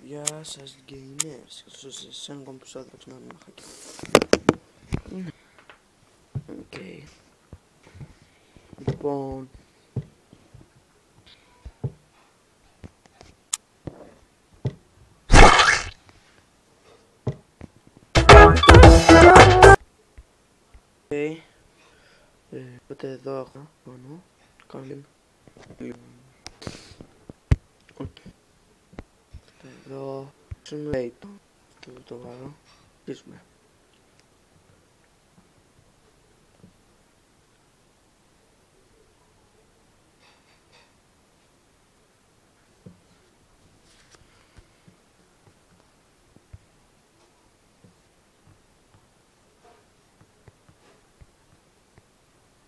Γεια σας gamers, σε ένα ακόμα επεισόδιο να είναι χάκι. Οκ. Λοιπόν, οπότε εδώ έχω μόνο, κάνω λίγο. Εδώ, simulator, το βάλω, αρχίζουμε.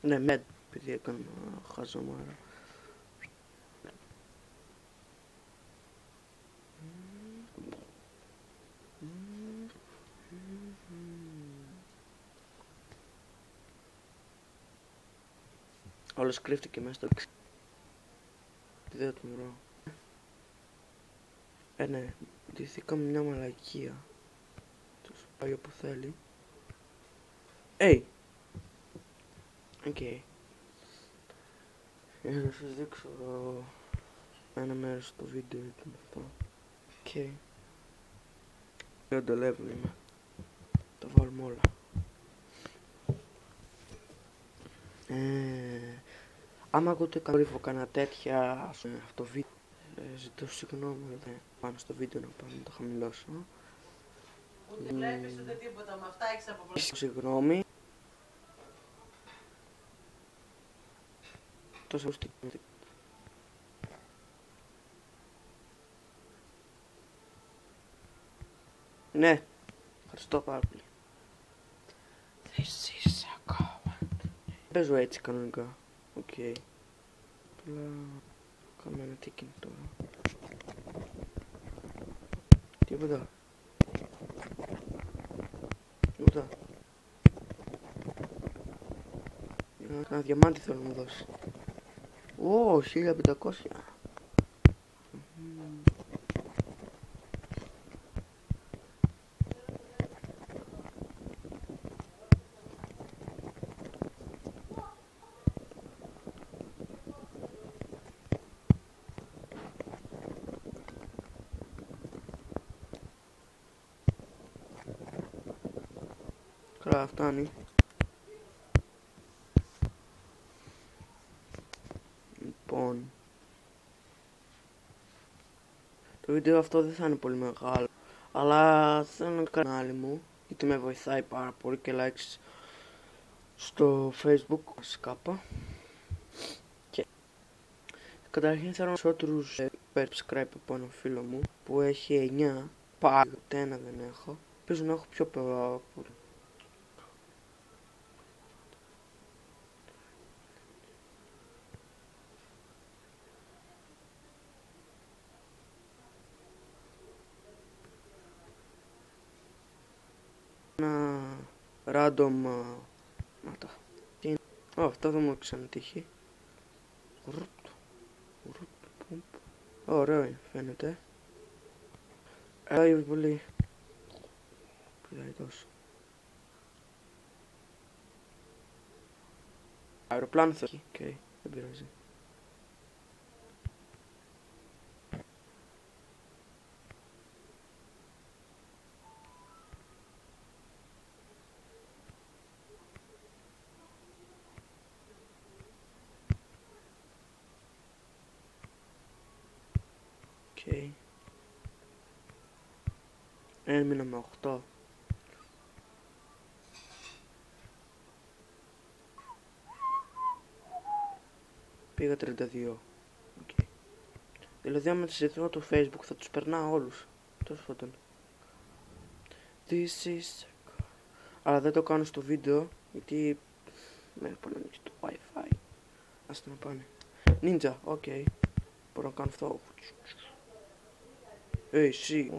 Ναι, med, επειδή έκανα χαζομάρα. Όλος κρύφτηκε μέσα στο τι δεν το μωρώ. Ναι, ντυθήκαμε μια μαλακία. Τους πάει όπου θέλει. Οκ. Για να σας δείξω ένα μέρος στο βίντεο ήταν αυτό. Οκ. Το level είμαι. Τα βάλουμε όλα. Άμα ακούτε καλύφω κανένα τέτοια αυτό βίντεο, ζητώ συγγνώμη πάνω στο βίντεο να πάω να το χαμηλώσω. Ούτε βλέπεις ούτε τίποτα, με αυτά έχεις από μπροστά. Συγγνώμη. Τόσο ναι, ευχαριστώ πάρα πολύ. This is a comment. Παίζω έτσι κανονικά. Οκ. Απλά κάνουμε ένα τίκιν τώρα. Τίποτα. Τίποτα. Ένα διαμάντι θέλω να μου δώσει. Ω, 1500. Καλά, φτάνει. Λοιπόν, το βίντεο αυτό δεν θα είναι πολύ μεγάλο, αλλά θέλω να κάνω κανάλι μου, γιατί με βοηθάει πάρα πολύ, και likes στο facebook σκάπα. Και καταρχήν θέλω περισσότερους subscribe από ένα φίλο μου που έχει 9, πάλι ούτε ένα δεν έχω. Ελπίζω να έχω πιο πολλά. Ένα random μάτα. Αυτό δεν μου ξανατύχει. Ωραίο είναι, φαίνεται. Πολύ. Πηδάει τόσο. Αεροπλάνο θα έχει. Οκ, δεν πειράζει. Οκ. Έμεινα με 8. Πήγα 32. Okay. Δηλαδή άμα τις ζητώ το facebook θα τους περνάω όλους. Τόσο φωτών. This is... Αλλά δεν το κάνω στο βίντεο γιατί με πολεμήσει το wifi. Ας το να πάνε. Ninja, οκ. Μπορώ να κάνω αυτό. Εσύ.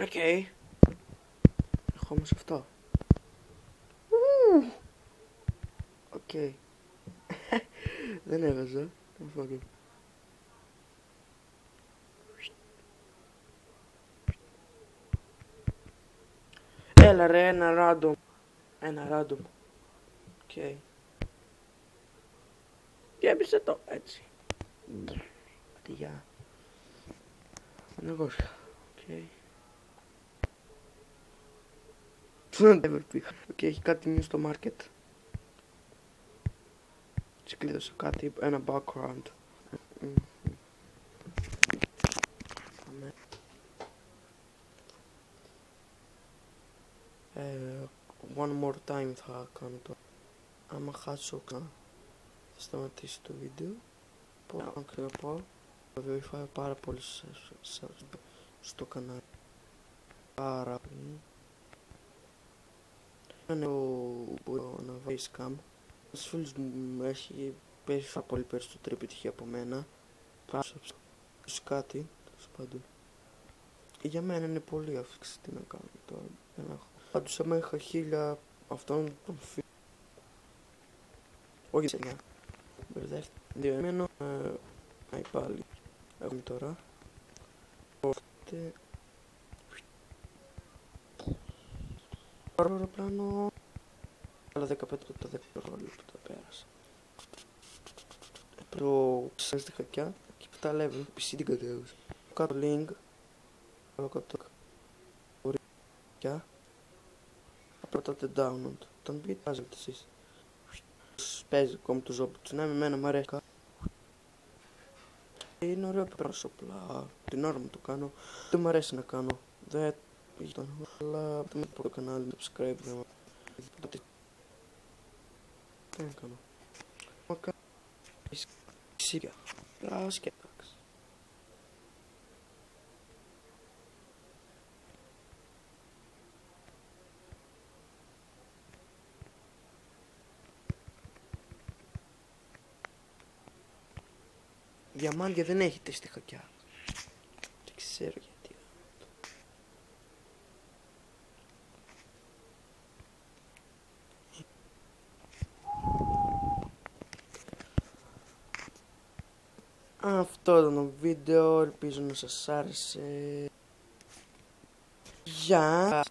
Οκ. Έχω όμως αυτό. Οκ. Δεν έβαζα. Έλα ρε, ένα random. Ένα random. Οκ. Γέμισε το έτσι. Γεια. Εγώ. Οκ. Οκ, έχει κάτι new στο market. Έτσι κλείδωσα κάτι, ένα background. One more time θα κάνω το. Άμα χάσω ξανά θα σταματήσει το βίντεο. Πάω και θα πάω. Βοηθάει πάρα πολύ στο κανάλι. Πάρα πολύ. Είναι να βάλει cam. Ένας φίλος μου έχει πέσει πάρα πολύ περισσότερη επιτυχία από μένα. Πάω κάτι, τέλος πάντων. Για μένα είναι πολύ αύξηση, τι να κάνω τώρα. Δεν έχω. Πάντως άμα είχα 1000 αυτόν τον φίλο. Όχι σε 9. Μπερδεύτηκα. Διαμένω. Αϊ πάλι. Έχουμε τώρα. Οπότε. Αεροπλάνο. Αλλά 15 το 10 δευτερόλεπτα το πέρασα. Το ξέρεις τη χακιά και 7 level PC την κατέγουσα. Κάτω link. Κάτω κάτω. Χακιά. Πρώτα το download. Τον μπείτε βάζετε εσείς. Παίζει ακόμη το ζώπι του. Ναι, εμένα μου αρέσει. Είναι ωραίο πρόσωπα. Την ώρα μου το κάνω. Δεν μου αρέσει να κάνω. Δεν ήταν. Αλλά δεν πω το κανάλι. Subscribe. Δεν κάνω. Μακά. Σίγια. Σκέταξ. Διαμάντια δεν έχετε στη χακιά. Δεν ξέρω γιατί. Αυτό ήταν το βίντεο. Ελπίζω να σας άρεσε. Γεια.